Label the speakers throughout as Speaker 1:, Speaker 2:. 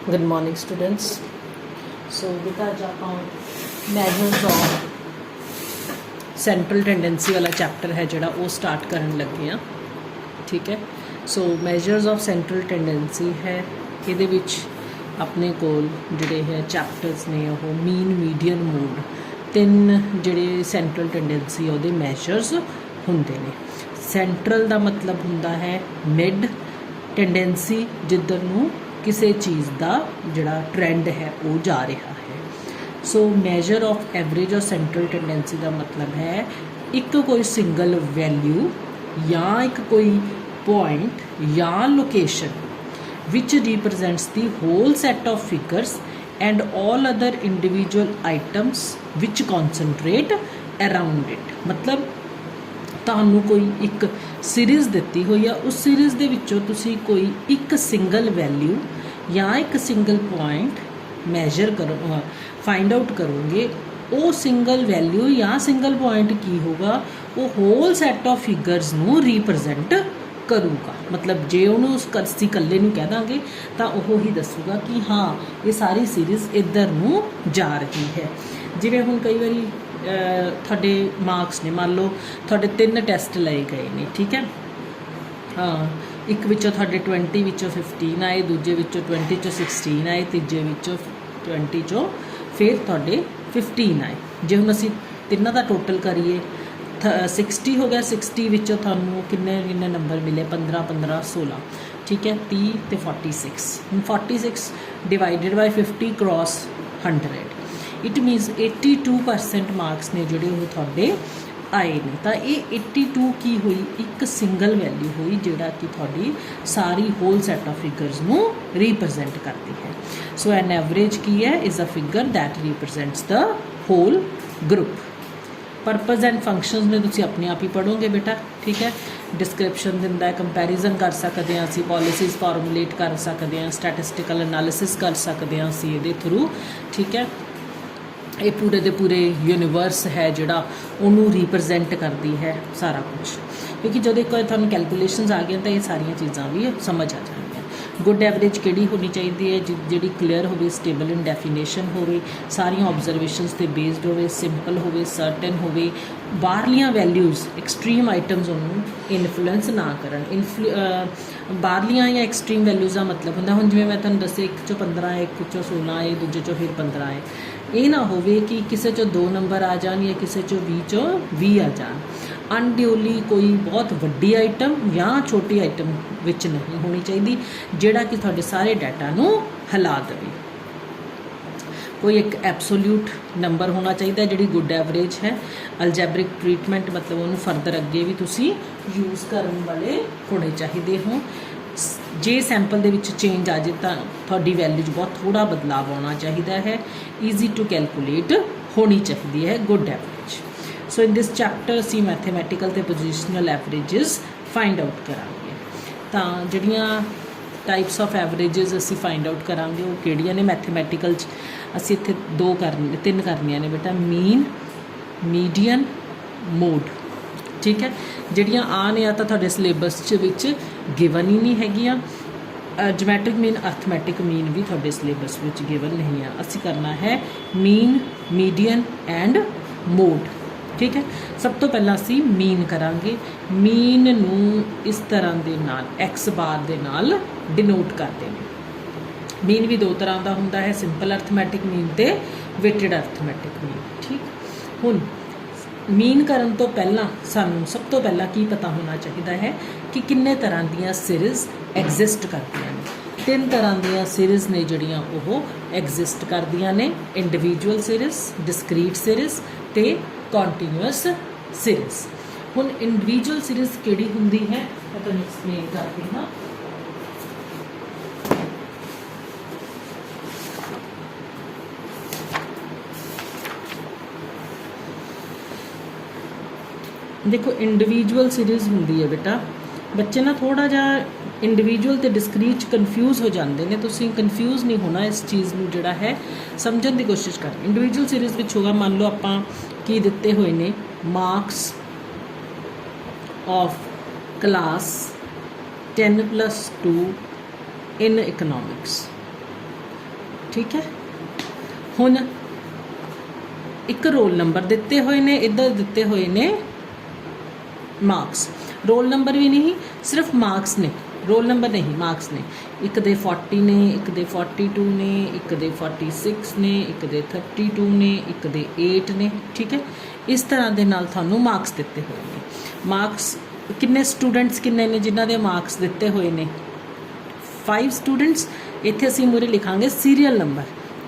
Speaker 1: Good morning, students. So, beta आज आप measures of central tendency वाला चैप्टर है जोड़ा वो स्टार्ट करन लगे हैं, ठीक है। सो measures of central tendency है ਇਹਦੇ ਵਿੱਚ ਆਪਣੇ ਕੋਲ ਜਿਹੜੇ ਹੈ ਚੈਪਟਰਸ ਨੇ ਉਹ ਮੀਨ ਮੀਡੀਅਨ ਮੋਡ ਤਿੰਨ ਜਿਹੜੇ ਸੈਂਟਰਲ ਟੈਂਡੈਂਸੀ ਉਹਦੇ ਮੈਜਰਸ ਹੁੰਦੇ ਨੇ। ਸੈਂਟਰਲ ਦਾ ਮਤਲਬ ਹੁੰਦਾ ਹੈ ਮਿਡ ਟੈਂਡੈਂਸੀ ਜਿੱਧਰ ਨੂੰ ਕਿਸੇ ਚੀਜ਼ ਦਾ ਜਿਹੜਾ ਟ੍ਰੈਂਡ ਹੈ ਉਹ ਜਾ ਰਿਹਾ ਹੈ। ਸੋ ਮੈਜਰ ਆਫ ਐਵਰੇਜ ਔਰ ਸੈਂਟਰਲ ਟੈਂਡੈਂਸੀ ਦਾ ਮਤਲਬ ਹੈ ਇੱਕ ਕੋਈ ਸਿੰਗਲ ਵੈਲਿਊ ਜਾਂ ਇੱਕ ਕੋਈ ਪੁਆਇੰਟ ਜਾਂ location which represents the whole set of figures and all other individual items which concentrate around it। मतलब ਤੁਹਾਨੂੰ ਕੋਈ ਇੱਕ ਸੀਰੀਜ਼ ਦਿੱਤੀ ਹੋਈ ਆ, ਉਸ ਸੀਰੀਜ਼ ਦੇ ਵਿੱਚੋਂ ਤੁਸੀਂ ਕੋਈ ਇੱਕ ਸਿੰਗਲ ਵੈਲਿਊ ਜਾਂ ਇੱਕ ਸਿੰਗਲ ਪੁਆਇੰਟ ਮੈਜਰ ਕਰੋ, ਫਾਈਂਡ ਆਊਟ ਕਰੋਗੇ। ਉਹ ਸਿੰਗਲ ਵੈਲਿਊ ਜਾਂ ਸਿੰਗਲ ਪੁਆਇੰਟ ਕੀ ਹੋਗਾ, ਉਹ ਹੋਲ ਸੈਟ ਆਫ ਫਿਗਰਸ ਨੂੰ ਰਿਪਰੈਜ਼ੈਂਟ ਕਰੂਗਾ। मतलब जे उन्होंने ਅਸੀਂ ਇਕੱਲੇ ਨੂੰ ਕਹਿ ਦਾਂਗੇ ਤਾਂ ਉਹ ਹੀ ਦੱਸੂਗਾ ਕਿ ਹਾਂ ਇਹ ਸਾਰੀ ਸੀਰੀਜ਼ ਇੱਧਰ ਨੂੰ ਜਾ ਰਹੀ ਹੈ। ਜਿਵੇਂ ਹੁਣ ਕਈ ਵਾਰੀ ਤੁਹਾਡੇ ਮਾਰਕਸ ਨੇ, ਮੰਨ ਲਓ ਤੁਹਾਡੇ 3 ਟੈਸਟ ਲਏ ਗਏ ਨੇ, ਠੀਕ ਹੈ। ਹਾਂ, ਇੱਕ ਵਿੱਚੋਂ ਤੁਹਾਡੇ 20 ਵਿੱਚੋਂ 15 ਆਏ, ਦੂਜੇ ਵਿੱਚੋਂ 20 ਚੋਂ 16 ਆਏ, ਤੀਜੇ ਵਿੱਚੋਂ 20 ਚੋਂ ਫਿਰ ਤੁਹਾਡੇ 15 ਆਏ। ਜੇ ਹੁਣ ਅਸੀਂ ਤਿੰਨਾਂ ਦਾ ਟੋਟਲ ਕਰੀਏ 60 ਹੋ ਗਿਆ। 60 ਵਿੱਚੋਂ ਤੁਹਾਨੂੰ ਕਿੰਨੇ ਨੰਬਰ ਮਿਲੇ? 15 15 16, ਠੀਕ ਹੈ। 30 ਤੇ 46। ਹੁਣ 46 divided by 50 cross 100, it means 82% marks ਨੇ ਜਿਹੜੇ ਉਹ ਤੁਹਾਡੇ ਆਏ ਨੇ। ਤਾਂ ਇਹ 82 ਕੀ ਹੋਈ? ਇੱਕ ਸਿੰਗਲ ਵੈਲਿਊ ਹੋਈ ਜਿਹੜਾ ਕਿ ਤੁਹਾਡੀ ਸਾਰੀ ਹੋਲ ਸੈਟ ਆਫ ਫਿਗਰਸ ਨੂੰ ਰਿਪਰੈਜ਼ੈਂਟ ਕਰਦੀ ਹੈ। ਸੋ ਐਨ ਐਵਰੇਜ ਕੀ ਹੈ? Is a figure that represents the whole group. Purpose and functions ਨੇ ਤੁਸੀਂ ਆਪਣੇ ਆਪ ਹੀ ਪੜ੍ਹੋਗੇ ਬੇਟਾ, ਠੀਕ ਹੈ। ਡਿਸਕ੍ਰਿਪਸ਼ਨ ਦਿੰਦਾ ਹੈ, ਕੰਪੈਰੀਜ਼ਨ ਕਰ ਸਕਦੇ ਹਾਂ ਅਸੀਂ, ਪੋਲਿਸੀਜ਼ ਫਾਰਮੂਲੇਟ ਕਰ ਸਕਦੇ ਹਾਂ, ਸਟੈਟਿਸਟੀਕਲ ਐਨਾਲਿਸਿਸ ਕਰ ਸਕਦੇ ਹਾਂ ਅਸੀਂ ਇਹਦੇ ਥਰੂ, ਠੀਕ ਹੈ। ਇਹ ਪੂਰੇ ਦੇ ਪੂਰੇ ਯੂਨੀਵਰਸ ਹੈ ਜਿਹੜਾ ਉਹਨੂੰ ਰਿਪਰੈਜ਼ੈਂਟ ਕਰਦੀ ਹੈ ਸਾਰਾ ਕੁਝ, ਕਿਉਂਕਿ ਜਦੋਂ ਇੱਕ ਵਾਰ ਤੁਹਾਨੂੰ ਕੈਲਕੂਲੇਸ਼ਨਸ ਆ ਗਈਆਂ ਤਾਂ ਇਹ ਸਾਰੀਆਂ ਚੀਜ਼ਾਂ ਵੀ ਸਮਝ ਆ ਜਾਣਗੀਆਂ। ਗੁੱਡ ਐਵਰੇਜ ਕਿਹੜੀ ਹੋਣੀ ਚਾਹੀਦੀ ਹੈ? ਜਿਹੜੀ ਕਲੀਅਰ ਹੋਵੇ, ਸਟੇਬਲ ਇਨ ਡੈਫੀਨੇਸ਼ਨ ਹੋਵੇ, ਸਾਰੀਆਂ ਓਬਜ਼ਰਵੇਸ਼ਨਸ 'ਤੇ ਬੇਸਡ ਹੋਵੇ, ਸਿੰਪਲ ਹੋਵੇ, ਸਰਟਨ ਹੋਵੇ, ਬਾਹਰਲੀਆਂ ਵੈਲਿਊਜ਼ ਐਕਸਟ੍ਰੀਮ ਆਈਟਮਸ ਉਹਨੂੰ ਇਨਫਲੂਐਂਸ ਨਾ ਕਰਨ। ਬਾਹਰਲੀਆਂ ਜਾਂ ਐਕਸਟ੍ਰੀਮ ਵੈਲਿਊਜ਼ ਦਾ ਮਤਲਬ ਹੁੰਦਾ, ਹੁਣ ਜਿਵੇਂ ਮੈਂ ਤੁਹਾਨੂੰ ਦੱਸਿਆ, ਇੱਕ 'ਚੋਂ 15 ਆਏ, ਇੱਕ 'ਚੋਂ 16 ਆਏ, ਦੂਜੇ 'ਚੋਂ ਫਿਰ 15 ਆਏ। ਇਹ ਨਾ ਹੋਵੇ ਕਿ ਕਿਸੇ 'ਚੋਂ 2 ਨੰਬਰ ਆ ਜਾਣ ਜਾਂ ਕਿਸੇ 'ਚੋਂ 20 'ਚੋਂ 20 ਆ ਜਾਣ। ਅਨਡਿਊਲੀ ਕੋਈ ਬਹੁਤ ਵੱਡੀ ਆਈਟਮ ਜਾਂ ਛੋਟੀ ਆਈਟਮ ਵਿੱਚ ਨਹੀਂ ਹੋਣੀ ਚਾਹੀਦੀ ਜਿਹੜਾ ਕਿ ਤੁਹਾਡੇ ਸਾਰੇ ਡਾਟਾ ਨੂੰ ਹਿਲਾ ਦੇਵੇ। ਕੋਈ ਇੱਕ ਐਬਸੋਲਿਊਟ ਨੰਬਰ ਹੋਣਾ ਚਾਹੀਦਾ ਜਿਹੜੀ ਗੁੱਡ ਐਵਰੇਜ ਹੈ। ਅਲਜੈਬਰਿਕ ਟ੍ਰੀਟਮੈਂਟ ਮਤਲਬ ਉਹਨੂੰ ਫਰਦਰ ਅੱਗੇ ਵੀ ਤੁਸੀਂ ਯੂਜ਼ ਕਰਨ ਵਾਲੇ ਹੋਣੇ ਚਾਹੀਦੇ ਹੋ। ਜੇ ਸੈਂਪਲ ਦੇ ਵਿੱਚ ਚੇਂਜ ਆ ਜੇ ਤਾਂ ਤੁਹਾਡੀ ਵੈਲਿਊ 'ਚ ਬਹੁਤ ਥੋੜ੍ਹਾ ਬਦਲਾਵ ਆਉਣਾ ਚਾਹੀਦਾ ਹੈ। ਈਜ਼ੀ ਟੂ ਕੈਲਕੂਲੇਟ ਹੋਣੀ ਚਾਹੀਦੀ ਹੈ ਗੁੱਡ ਐਵਰੇਜ। ਸੋ ਇਨ ਦਿਸ ਚੈਪਟਰ ਅਸੀਂ ਮੈਥੇਮੈਟੀਕਲ ਅਤੇ ਪੋਜੀਸ਼ਨਲ ਐਵਰੇਜਸ ਫਾਈਂਡ ਆਊਟ ਕਰਾਂਗੇ। ਤਾਂ ਜਿਹੜੀਆਂ ਟਾਈਪਸ ਆਫ ਐਵਰੇਜਸ ਅਸੀਂ ਫਾਈਂਡ ਆਊਟ ਕਰਾਂਗੇ ਉਹ ਕਿਹੜੀਆਂ ਨੇ? ਮੈਥੇਮੈਟੀਕਲ 'ਚ ਅਸੀਂ ਇੱਥੇ 3 ਕਰਨੀਆਂ ਨੇ ਬੇਟਾ, ਮੀਨ, ਮੀਡੀਅਨ, ਮੋਡ, ਠੀਕ ਹੈ। ਜਿਹੜੀਆਂ ਆ ਨੇ ਆ ਤਾਂ ਤੁਹਾਡੇ ਸਿਲੇਬਸ 'ਚ ਵਿੱਚ ਗਿਵਨ ਹੀ ਨਹੀਂ ਹੈਗੀਆਂ। ਜਮੈਟ੍ਰਿਕ ਮੀਨ, ਅਰਥਮੈਟਿਕ ਮੀਨ ਵੀ ਤੁਹਾਡੇ ਸਿਲੇਬਸ ਵਿੱਚ ਗਿਵਨ ਨਹੀਂ ਆ। ਅਸੀਂ ਕਰਨਾ ਹੈ ਮੀਨ, ਮੀਡੀਅਨ ਐਂਡ ਮੋਡ, ਠੀਕ ਹੈ। ਸਭ ਤੋਂ ਪਹਿਲਾਂ ਅਸੀਂ ਮੀਨ ਕਰਾਂਗੇ। ਮੀਨ ਨੂੰ ਇਸ ਤਰ੍ਹਾਂ ਦੇ ਨਾਲ ਐਕਸ ਬਾਰ ਦੇ ਨਾਲ ਡਿਨੋਟ ਕਰਦੇ ਨੇ। ਮੀਨ ਵੀ 2 ਤਰ੍ਹਾਂ ਦਾ ਹੁੰਦਾ ਹੈ, ਸਿੰਪਲ ਅਰਥਮੈਟਿਕ ਮੀਨ ਤੇ ਵੇਟਡ ਅਰਥਮੈਟਿਕ ਮੀਨ, ਠੀਕ। ਹੁਣ ਮੀਨ ਕਰਨ ਤੋਂ ਪਹਿਲਾਂ ਸਾਨੂੰ ਸਭ ਤੋਂ ਪਹਿਲਾਂ ਕੀ ਪਤਾ ਹੋਣਾ ਚਾਹੀਦਾ ਹੈ ਕਿ ਕਿੰਨੇ ਤਰ੍ਹਾਂ ਦੀਆਂ ਸੀਰੀਜ਼ ਐਗਜ਼ਿਸਟ ਕਰਦੀਆਂ ਨੇ। 3 ਤਰ੍ਹਾਂ ਦੀਆਂ ਸੀਰੀਜ਼ ਨੇ ਜਿਹੜੀਆਂ ਉਹ ਐਗਜ਼ਿਸਟ ਕਰਦੀਆਂ ਨੇ, ਇੰਡੀਵਿਜੂਅਲ ਸੀਰੀਜ਼, ਡਿਸਕਰੀਟ ਸੀਰੀਜ਼ ਤੇ ਕੰਟੀਨਿਊਅਸ ਸੀਰੀਜ਼। ਹੁਣ ਇੰਡੀਵਿਜੂਅਲ ਸੀਰੀਜ਼ ਕਿਹੜੀ ਹੁੰਦੀ ਹੈ ਮੈਂ ਤੁਹਾਨੂੰ ਐਕਸਪਲੇਨ ਕਰਦੀ ਹਾਂ। ਦੇਖੋ ਇੰਡੀਵਿਜੂਅਲ ਸੀਰੀਜ਼ ਹੁੰਦੀ ਹੈ ਬੇਟਾ, ਬੱਚੇ ਨਾ ਥੋੜ੍ਹਾ ਜਿਹਾ ਇੰਡੀਵਿਜੂਅਲ ਅਤੇ ਡਿਸਕਰੀਟ 'ਚ ਕਨਫਿਊਜ਼ ਹੋ ਜਾਂਦੇ ਨੇ। ਤੁਸੀਂ ਕਨਫਿਊਜ਼ ਨਹੀਂ ਹੋਣਾ, ਇਸ ਚੀਜ਼ ਨੂੰ ਜਿਹੜਾ ਹੈ ਸਮਝਣ ਦੀ ਕੋਸ਼ਿਸ਼ ਕਰਨੀ। ਇੰਡੀਵਿਜੂਅਲ ਸੀਰੀਜ਼ ਵਿੱਚ ਹੋਗਾ, ਮੰਨ ਲਓ ਆਪਾਂ ਕੀ ਦਿੱਤੇ ਹੋਏ ਨੇ, marks of class 10+2 in economics, ठीक है। हुण एक रोल नंबर दिते हुए ने, इधर दिते हुए ने मार्क्स। रोल नंबर भी नहीं, सिर्फ मार्क्स ने, रोल नंबर नहीं, मार्क्स ने। एक दे 40 ने, एक दे 42 ने, एक दे 46 ने, एक दे 32 ने, एक दे 8 ने, ठीक है। इस तरह के नाल थानू मार्क्स दिते हुए ने। मार्क्स किन्ने स्टूडेंट्स किन्ने ने जिन्हां दे मार्क्स दिते हुए ने? 5 स्टूडेंट्स। इत्थे असीं मूरे लिखांगे सीरीयल नंबर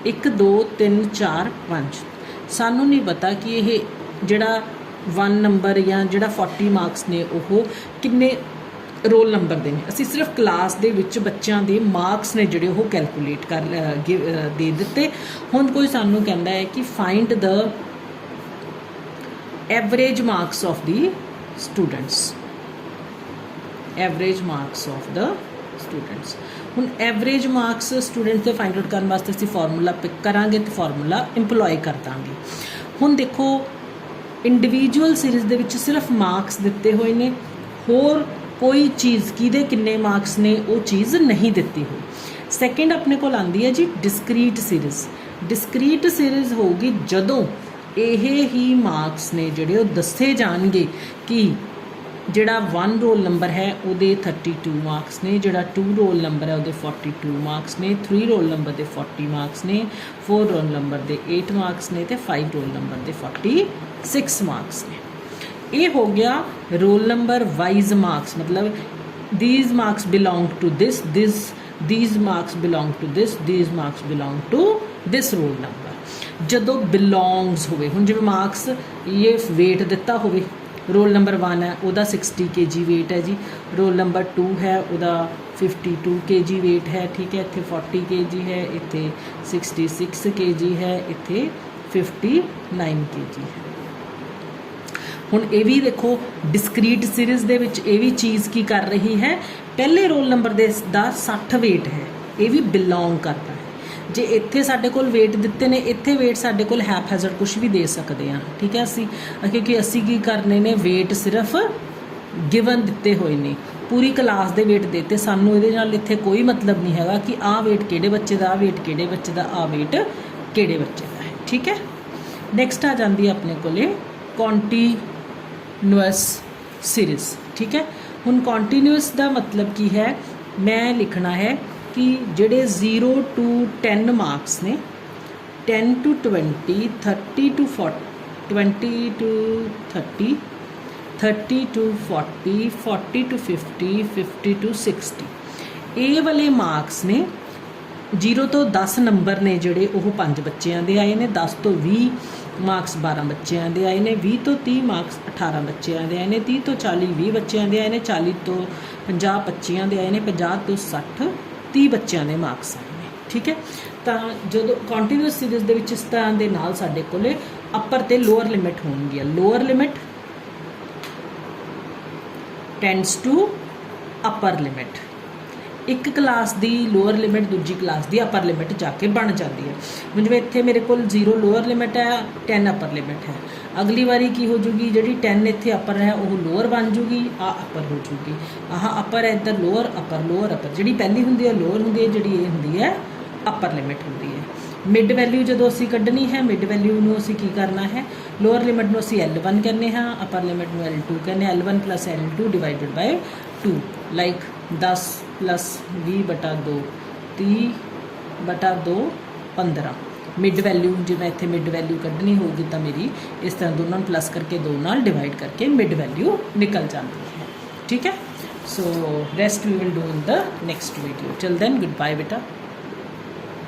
Speaker 1: 1 2 3 4 5। सानू नहीं पता कि ये जिहड़ा 1 नंबर या जिहड़ा 40 मार्क्स ने वो किन्ने रोल नंबर दे ने। असीं सिर्फ क्लास दे विच बच्चों के मार्क्स ने जिहड़े वो कैलकुलेट कर दे दिते। हुण कोई सानू कहंदा है कि find the average marks of the students, average marks of the students. हुण एवरेज मार्क्स स्टूडेंट्स के फाइंड आउट करने वास्ते असीं फार्मूला पिक करांगे तो फार्मूला इंप्लॉय कर दांगे। हुण देखो इंडिविजुअल सीरीज़ दे विच सिर्फ मार्क्स दिते हुए ने, होर कोई चीज़ किहदे किन्ने मार्क्स ने वो चीज़ नहीं दिती हुई। सैकेंड अपने को आंदी है जी डिस्क्रीट सीरीज़। डिस्क्रीट सीरीज़ होगी जदों ये ही मार्क्स ने जिहड़े वो दस्से जाणगे कि जिहड़ा 1 रोल नंबर है उहदे 32 मार्क्स ने, जिहड़ा 2 रोल नंबर है उहदे 42 मार्क्स ने, 3 रोल नंबर दे 40 मार्क्स ने, 4 रोल नंबर दे 8 मार्क्स ने, तो 5 रोल नंबर दे 46 मार्क्स ने। ये हो गया रोल नंबर वाइज मार्क्स, मतलब these marks belong to this, these marks belong to this, these marks belong to this roll number. जदों बिलोंग्स होवे, हुण जिवें मार्क्स ये वेट दिता होवे, रोल नंबर 1 है उहदा 60 kg वेट है जी, रोल नंबर 2 है उहदा 52 kg वेट है, ठीक है। इत्थे 40 kg है, इत्थे 66 kg है, इत्थे 59 kg है। हुण ये भी देखो डिस्क्रीट सीरीज़ दे विच ये भी चीज़ की कर रही है, पहले रोल नंबर दा 60 वेट है, ये भी बिलोंग करता है। जे इत्थे साडे कोल वेट दिते ने, इत्थे वेट साडे कोल हैप हैज़र्ड कुछ भी दे सकते हैं, ठीक है। असी क्योंकि असी की करने ने वेट सिर्फ गिवन दिते हुए ने, पूरी क्लास दे वेट देते, सानू इहदे नाल इत्थे कोई मतलब नहीं हैगा कि आ वेट किहड़े बच्चे दा, आ वेट किहड़े बच्चे दा, आ वेट किहड़े बच्चे दा है, ठीक है। नैक्सट आ जाती है अपने कोले कॉन्टीन्यूअस सीरीज़, ठीक है। हुण कॉन्टीन्यूअस दा मतलब की है, मैं लिखना है कि जिहड़े 0 to 10 मार्क्स ने, 10 to 20, 30 to 40, 20 to 30, 30 to 40, 40 to 50, 50 to 60, ये वाले मार्क्स ने 0 ਤੋਂ 10 नंबर ने जिहड़े ਉਹ 5 ਬੱਚਿਆਂ ਦੇ ਆਏ ਨੇ, 10 ਤੋਂ 20 ਮਾਰਕਸ 12 ਬੱਚਿਆਂ ਦੇ ਆਏ ਨੇ, 20 ਤੋਂ 30 ਮਾਰਕਸ 18 ਬੱਚਿਆਂ ਦੇ ਆਏ ਨੇ, 30 ਤੋਂ 40 20 ਬੱਚਿਆਂ ਦੇ ਆਏ ਨੇ, 40 ਤੋਂ 50 25 ਦੇ ਆਏ ਨੇ, 50 ਤੋਂ 60 30 ਬੱਚਿਆਂ ਦੇ ਮਾਰਕਸ ਆਏ ਨੇ, ਠੀਕ ਹੈ। ਤਾਂ ਜਦੋਂ ਕੰਟੀਨਿਊਸ ਸੀਰੀਜ਼ ਦੇ ਵਿੱਚ ਇਸ ਤਰ੍ਹਾਂ ਦੇ ਨਾਲ ਸਾਡੇ ਕੋਲੇ ਅਪਰ ਤੇ ਲੋਅਰ ਲਿਮਿਟ ਹੋਣਗੀਆਂ। Lower limit tends to upper limit, एक क्लास की लोअर लिमिट दूजी क्लास की अपर लिमिट जाके बन जाती है। हुण जिवें इत्थे मेरे कोल 0 लोअर लिमिट है, 10 अपर लिमिट है, अगली बारी की हो जूगी जिहड़ी 10 इत्थे अपर है वो लोअर बन जूगी, आ अपर हो जूगी, आह अपर है इधर लोअर अपर, लोअर अपर, जिहड़ी पहली हुंदी है लोअर हुंदी है, जिहड़ी ये हुंदी है अपर लिमिट हुंदी है। मिड वैल्यू जदों असीं कड्ढनी है, मिड वैल्यू नूं असीं की करना है, लोअर लिमिट नूं असीं L1 कहने हाँ, अपर लिमिट नूं L2 कहने, L1 + L2 divided by 2, like 10 + 20/2 30/2 15। Mid value जिवें इत्थे मिड वैल्यू कड्ढनी होगी तो मेरी इस तरह दोनों प्लस करके 2 नाल डिवाइड करके मिड वैल्यू निकल जाती है, ठीक है। So rest we will do in the next video. Till then goodbye बेटा।